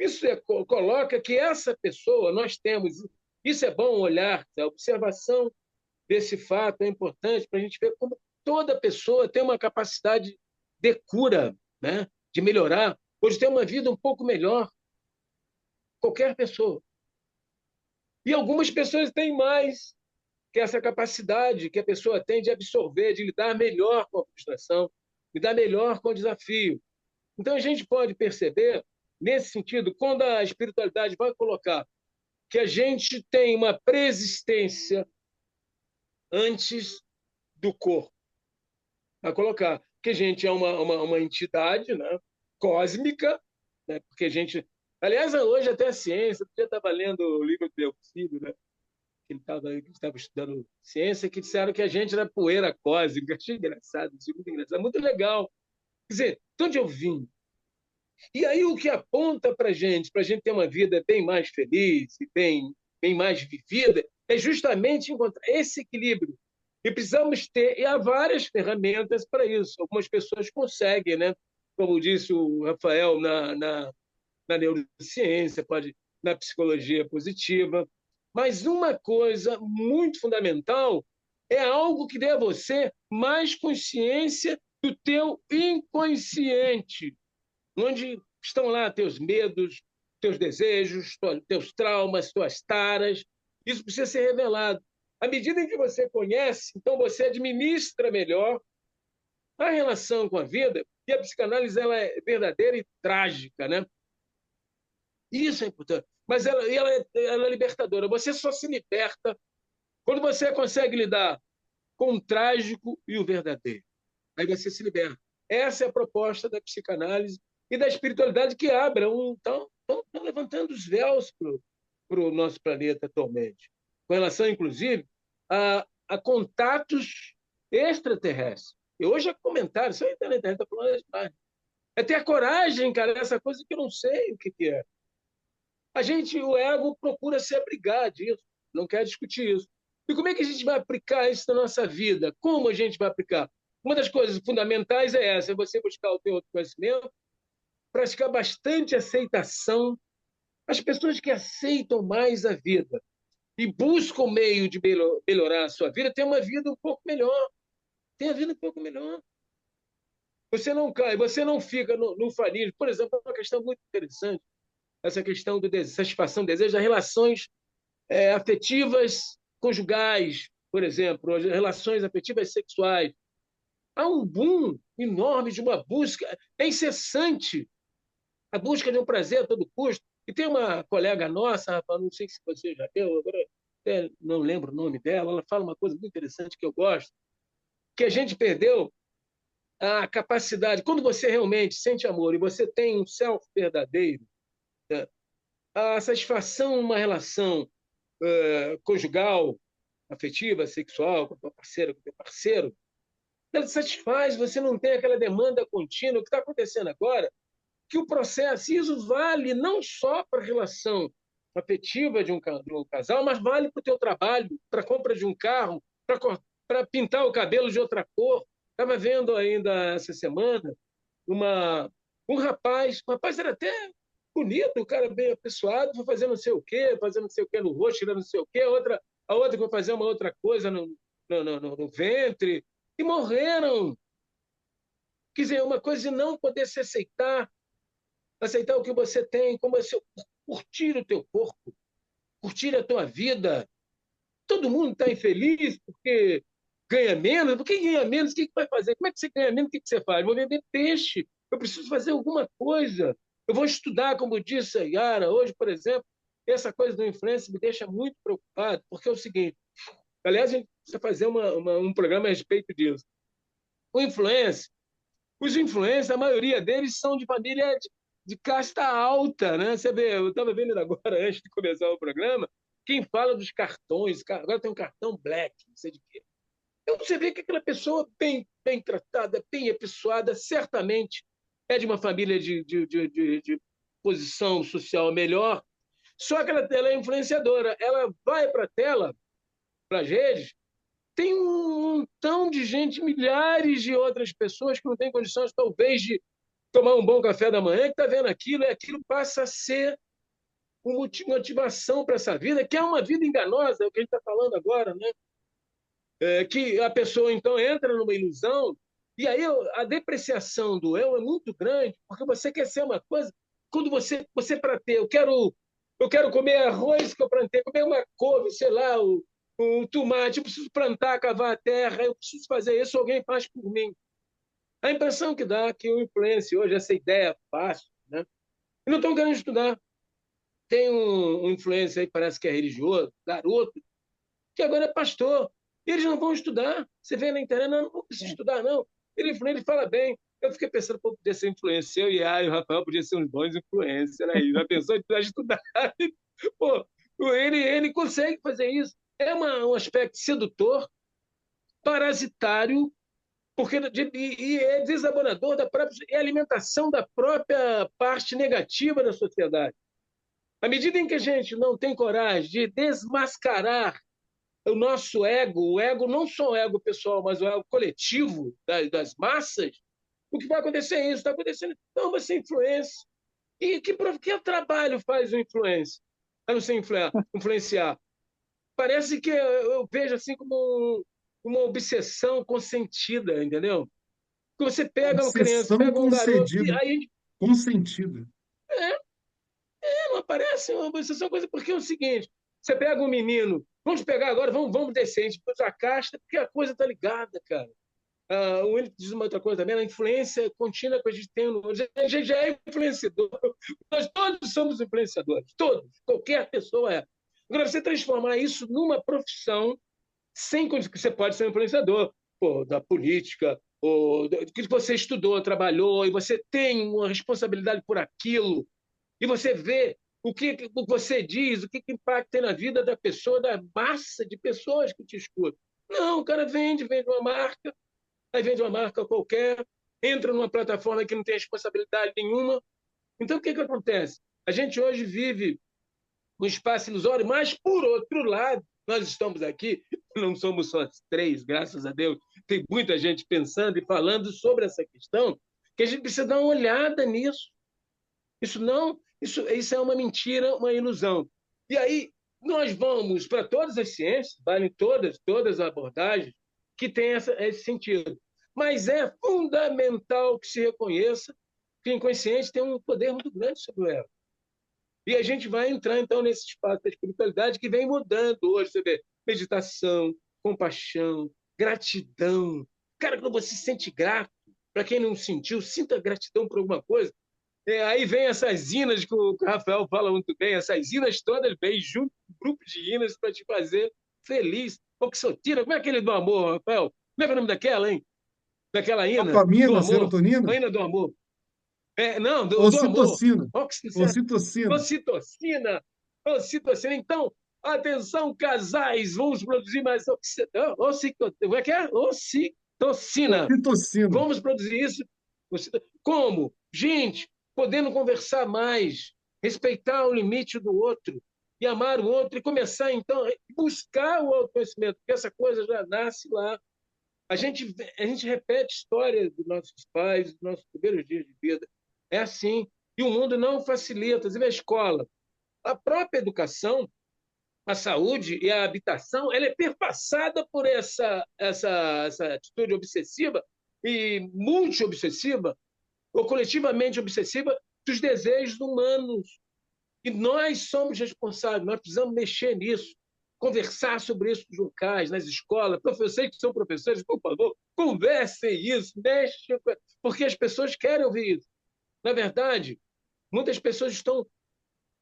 A: Isso coloca que essa pessoa, nós temos. Isso é bom olhar, a observação desse fato é importante para a gente ver como toda pessoa tem uma capacidade de cura, né? De melhorar, ou de ter uma vida um pouco melhor. Qualquer pessoa. E algumas pessoas têm mais que essa capacidade que a pessoa tem de absorver, de lidar melhor com a frustração, lidar melhor com o desafio. Então, a gente pode perceber, nesse sentido, quando a espiritualidade vai colocar que a gente tem uma preexistência antes do corpo, vai colocar que a gente é uma entidade, né, cósmica, né, porque a gente. Aliás, hoje até a ciência, eu estava lendo o livro do Euclides, né, que ele estava estudando ciência, que disseram que a gente era poeira cósmica. Achei engraçado, isso muito engraçado, muito legal. Quer dizer, de onde eu vim? E aí o que aponta para a gente ter uma vida bem mais feliz e bem mais vivida, é justamente encontrar esse equilíbrio. E precisamos ter, e há várias ferramentas para isso. Algumas pessoas conseguem, né? Como disse o Rafael, na neurociência, na psicologia positiva. Mas uma coisa muito fundamental é algo que dê a você mais consciência do teu inconsciente, onde estão lá teus medos, teus desejos, teus traumas, tuas taras. Isso precisa ser revelado. À medida em que você conhece, então você administra melhor a relação com a vida, e a psicanálise ela é verdadeira e trágica, né? Isso é importante. Mas ela é libertadora. Você só se liberta quando você consegue lidar com o trágico e o verdadeiro. Aí você se liberta. Essa é a proposta da psicanálise e da espiritualidade que abre. Estão levantando os véus para o nosso planeta atualmente, com relação, inclusive, a contatos extraterrestres. E hoje é comentário, isso aí está na internet, está falando demais. É ter a coragem, cara, essa coisa que eu não sei o que é. O ego procura se abrigar disso, não quer discutir isso. E como é que a gente vai aplicar isso na nossa vida? Como a gente vai aplicar? Uma das coisas fundamentais é essa, é você buscar o teu autoconhecimento, praticar bastante aceitação. As pessoas que aceitam mais a vida e buscam o meio de melhorar a sua vida, têm uma vida um pouco melhor. Tem a vida um pouco melhor. Você não cai, você não fica no fanismo. Por exemplo, uma questão muito interessante, essa questão da satisfação, desejo, das relações afetivas conjugais, por exemplo, as relações afetivas sexuais. Há um boom enorme de uma busca, é incessante, a busca de um prazer a todo custo. E tem uma colega nossa, Rafa, não sei se você já viu, agora não lembro o nome dela, ela fala uma coisa muito interessante que eu gosto, que a gente perdeu a capacidade, quando você realmente sente amor e você tem um self verdadeiro, né, a satisfação numa relação conjugal, afetiva, sexual, com a tua parceira, com o teu parceiro, ela te satisfaz, você não tem aquela demanda contínua. O que está acontecendo agora, que o processo, isso vale não só para a relação afetiva de um casal, mas vale para o teu trabalho, para a compra de um carro, para pintar o cabelo de outra cor. Estava vendo ainda essa semana um rapaz era até bonito, um cara bem apessoado, foi fazer não sei o quê, fazendo não sei o quê no rosto, tirando não sei o quê, a outra foi fazer uma outra coisa no ventre, e morreram. Quer dizer, uma coisa de não poder se aceitar o que você tem, como você curtir o teu corpo, curtir a tua vida. Todo mundo está infeliz porque ganha menos. Por que ganha menos? O que vai fazer? Como é que você ganha menos? O que você faz? Vou vender peixe. Eu preciso fazer alguma coisa. Eu vou estudar, como disse a Yara. Hoje, por exemplo, essa coisa do influencer me deixa muito preocupado, porque é o seguinte, aliás, a gente precisa fazer um programa a respeito disso. Os influencers, a maioria deles são de família de casta alta, né? Você vê, eu estava vendo agora, antes de começar o programa, quem fala dos cartões, agora tem um cartão black, não sei de quê. Então você vê que aquela pessoa bem tratada, bem apessoada, certamente é de uma família de posição social melhor, só que ela é influenciadora. Ela vai para a tela, para as redes, tem um montão de gente, milhares de outras pessoas que não têm condições, talvez, de tomar um bom café da manhã, que está vendo aquilo, e aquilo passa a ser uma motivação para essa vida, que é uma vida enganosa, é o que a gente está falando agora, né? Que a pessoa, então, entra numa ilusão, e aí a depreciação do eu é muito grande, porque você quer ser uma coisa, quando você para ter, eu quero comer arroz que eu plantei, comer uma couve, sei lá, o tomate, eu preciso plantar, cavar a terra, eu preciso fazer isso, alguém faz por mim. A impressão que dá é que o influência hoje, essa ideia fácil, né? E não estão querendo estudar. Tem um influencer aí, parece que é religioso, garoto, que agora é pastor. Eles não vão estudar. Você vê na internet, não vão precisar estudar, não. Ele fala bem. Eu fiquei pensando, pô, podia ser influencer, e o Rafael podia ser uns bons influencers aí. Já pensou em precisar estudar? Pô, ele consegue fazer isso. É um aspecto sedutor, parasitário, porque e é desabonador da própria é alimentação da própria parte negativa da sociedade. À medida em que a gente não tem coragem de desmascarar o nosso ego, o ego não só o ego pessoal, mas o ego coletivo das massas, o que vai acontecer é isso, está acontecendo. Então, você influência. E que trabalho faz o influência? A não ser influenciar. Parece que eu vejo assim como uma obsessão consentida, entendeu? Que você pega uma criança,
B: Obsessão
A: pega um garoto, e
B: concedida,
A: aí
B: consentida.
A: não aparece uma obsessão, coisa, porque é o seguinte: você pega um menino, vamos pegar agora, vamos descer, a gente a casta, porque a coisa tá ligada, cara. O Willi diz uma outra coisa também, a influência contínua que a gente tem. A gente já é influenciador. Nós todos somos influenciadores. Todos. Qualquer pessoa é. Agora, você transformar isso numa profissão, sem que você pode ser um influenciador pô, da política, ou do que você estudou, trabalhou, e você tem uma responsabilidade por aquilo, e você vê o que você diz, o que impacta na vida da pessoa, da massa de pessoas que te escutam. Não, o cara vende uma marca, aí vende uma marca qualquer, entra numa plataforma que não tem responsabilidade nenhuma. Então, o que acontece? A gente hoje vive um espaço ilusório, mas, por outro lado, nós estamos aqui, não somos só três, graças a Deus, tem muita gente pensando e falando sobre essa questão, que a gente precisa dar uma olhada nisso. Isso é uma mentira, uma ilusão. E aí, nós vamos para todas as ciências, valem todas as abordagens que têm esse sentido. Mas é fundamental que se reconheça que o inconsciente tem um poder muito grande sobre o ego. E a gente vai entrar, então, nesse espaço da espiritualidade que vem mudando hoje. Você vê meditação, compaixão, gratidão. Cara, quando você se sente grato, para quem não sentiu, sinta gratidão por alguma coisa. Aí vem essas hinas que o Rafael fala muito bem, essas hinas todas vêm junto com um grupo de hinas para te fazer feliz. Oxotina, como é aquele do amor, Rafael? Como é que é o nome daquela, hein? Daquela hina do
B: Dopamina,
A: amor?
B: serotonina,
A: A hina do amor. Não, do amor.
B: ocitocina,
A: Oxitocina.
B: ocitocina.
A: Ocitocina. Ocitocina. Então, atenção, casais, vamos produzir mais ocitocina. Como é que é? Ocitocina.
B: Ocitocina.
A: Vamos produzir isso. Como? Gente, podendo conversar mais, respeitar o limite do outro e amar o outro e começar, então, a buscar o autoconhecimento, porque essa coisa já nasce lá. A gente repete história dos nossos pais, dos nossos primeiros dias de vida. É assim. E o mundo não facilita. Você vê a escola. A própria educação, a saúde e a habitação, ela é perpassada por essa atitude obsessiva e multi-obsessiva, ou coletivamente obsessiva, dos desejos humanos. E nós somos responsáveis, nós precisamos mexer nisso, conversar sobre isso nos locais, nas escolas, professores que são professores, por favor, conversem isso, mexam, porque as pessoas querem ouvir isso. Na verdade, muitas pessoas estão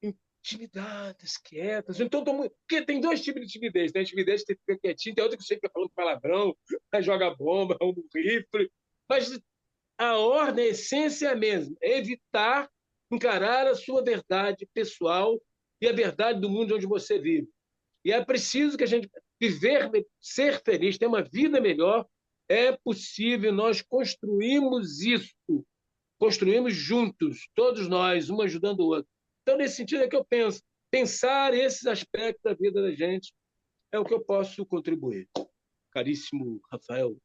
A: intimidadas, quietas. Então, porque tem dois tipos de timidez. Tem a timidez que fica quietinho, tem outra que fica falando palavrão, joga bomba, um rifle. Mas a ordem, a essência é a mesma. É evitar encarar a sua verdade pessoal e a verdade do mundo onde você vive. E é preciso que a gente viver, ser feliz, ter uma vida melhor. É possível, nós construímos isso. Construímos juntos, todos nós, um ajudando o outro. Então, nesse sentido é que eu penso. Pensar esses aspectos da vida da gente é o que eu posso contribuir. Caríssimo Rafael.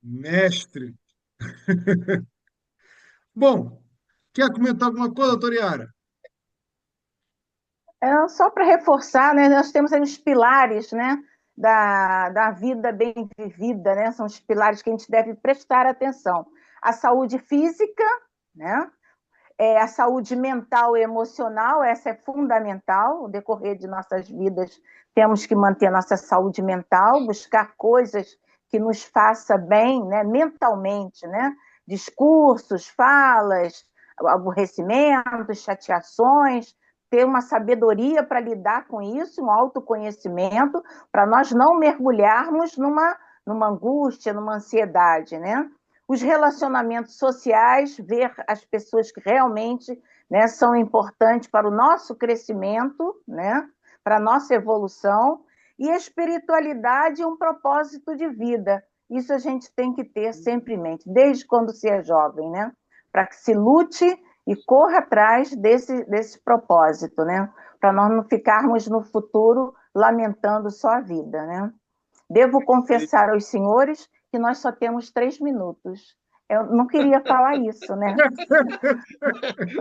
B: Mestre. Bom, quer comentar alguma coisa, doutora Yara?
C: Só para reforçar, né, nós temos aí os pilares, né, da vida bem vivida, né, são os pilares que a gente deve prestar atenção. A saúde física, né, a saúde mental e emocional, essa é fundamental, no decorrer de nossas vidas temos que manter nossa saúde mental, buscar coisas que nos façam bem, né, mentalmente, né, discursos, falas, aborrecimentos, chateações, ter uma sabedoria para lidar com isso, um autoconhecimento, para nós não mergulharmos numa angústia, numa ansiedade, né? Os relacionamentos sociais, ver as pessoas que realmente, né, são importantes para o nosso crescimento, né, para a nossa evolução, e a espiritualidade um propósito de vida. Isso a gente tem que ter sempre em mente, desde quando se é jovem, né? Para que se lute e corra atrás desse propósito, né? Para nós não ficarmos no futuro lamentando só a vida, né? Devo confessar aos senhores que nós só temos 3 minutos. Eu não queria falar isso, né?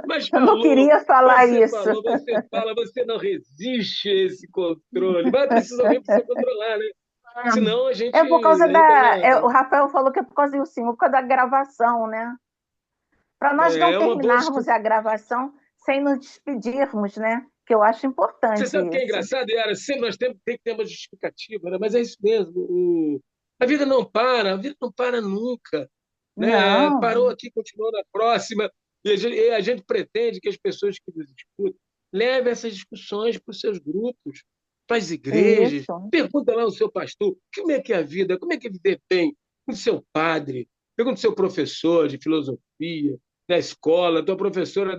A: Mas
C: Eu não
A: falou,
C: queria falar isso.
A: você fala, você não resiste a esse controle. Mas precisa alguém para você controlar, né? Senão a gente
C: É por causa
A: entra
C: da.
A: na.
C: O Rafael falou que é por causa do senhor, por causa da gravação, né? Para nós não
A: É uma boa
C: terminarmos
A: desculpa.
C: a gravação sem nos despedirmos, né? Que eu acho
A: Você
C: importante
A: sabe o que é
C: isso.
A: engraçado, Yara? Sempre nós tem que ter uma justificativa, né? Mas é isso mesmo. A vida não para, a vida não para nunca. Né? Parou
C: Não,
A: aqui, continuou na próxima. E a gente pretende que as pessoas que nos escutam levem essas discussões para os seus grupos, para as igrejas.
C: isso,
A: Pergunta lá ao seu pastor como é que é a vida, como é que é viver bem com o seu padre. Pergunta ao seu professor de filosofia, da escola, tua professora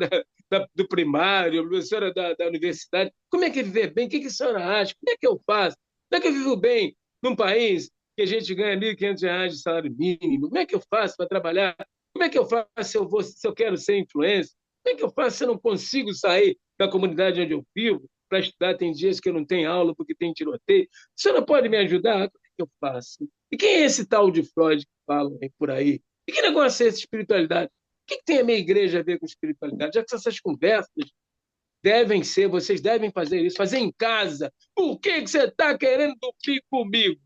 A: do primário, a professora da universidade. Como é que é viver bem? O que a senhora acha? Como é que eu faço? Como é que eu vivo bem num país que a gente ganha R$ 1.500 de salário mínimo? Como é que eu faço para trabalhar? Como é que eu faço se eu quero ser influencer? Como é que eu faço se eu não consigo sair da comunidade onde eu vivo para estudar? Tem dias que eu não tenho aula porque tem tiroteio. A senhora pode me ajudar? Como é que eu faço? E quem é esse tal de Freud que fala por aí? E que negócio é essa espiritualidade? O que tem a minha igreja a ver com espiritualidade? Já que essas conversas devem ser, vocês devem fazer isso, fazer em casa. Por que você está querendo dormir comigo?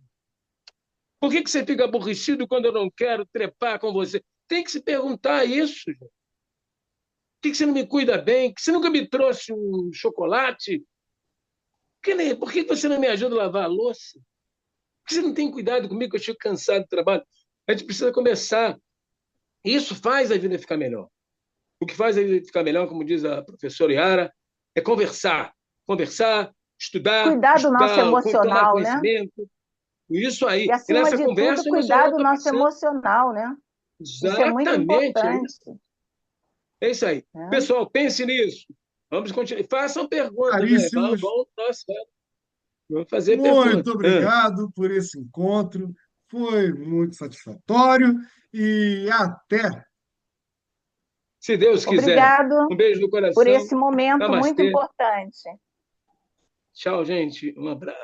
A: Por que você fica aborrecido quando eu não quero trepar com você? Tem que se perguntar isso, gente. Por que você não me cuida bem? Que você nunca me trouxe um chocolate? Por que você não me ajuda a lavar a louça? Por que você não tem cuidado comigo que eu chego cansado do trabalho? A gente precisa começar. Isso faz a vida ficar melhor. O que faz a vida ficar melhor, como diz a professora Yara, é conversar. Conversar, estudar,
C: cuidar do nosso
A: estudar, tomar
C: emocional, né?
A: conhecimento. Isso
C: E,
A: aí. E
C: acima
A: nessa
C: de tudo,
A: conversa o
C: cuidar
A: emocional
C: do
A: está
C: nosso
A: passando.
C: emocional, né? Isso é muito
A: Exatamente, é
C: importante,
A: isso. É isso aí.
C: né?
A: Pessoal, pense nisso. Vamos continuar. Façam perguntas, né?
B: Caríssimos,
A: Nossa, vamos fazer
B: muito
A: perguntas.
B: obrigado por esse encontro. Foi muito satisfatório e até.
A: Se Deus quiser.
C: Obrigado
A: Um beijo no
C: por
A: coração.
C: esse momento muito
A: Namastê.
C: importante.
A: Tchau, gente. Um abraço.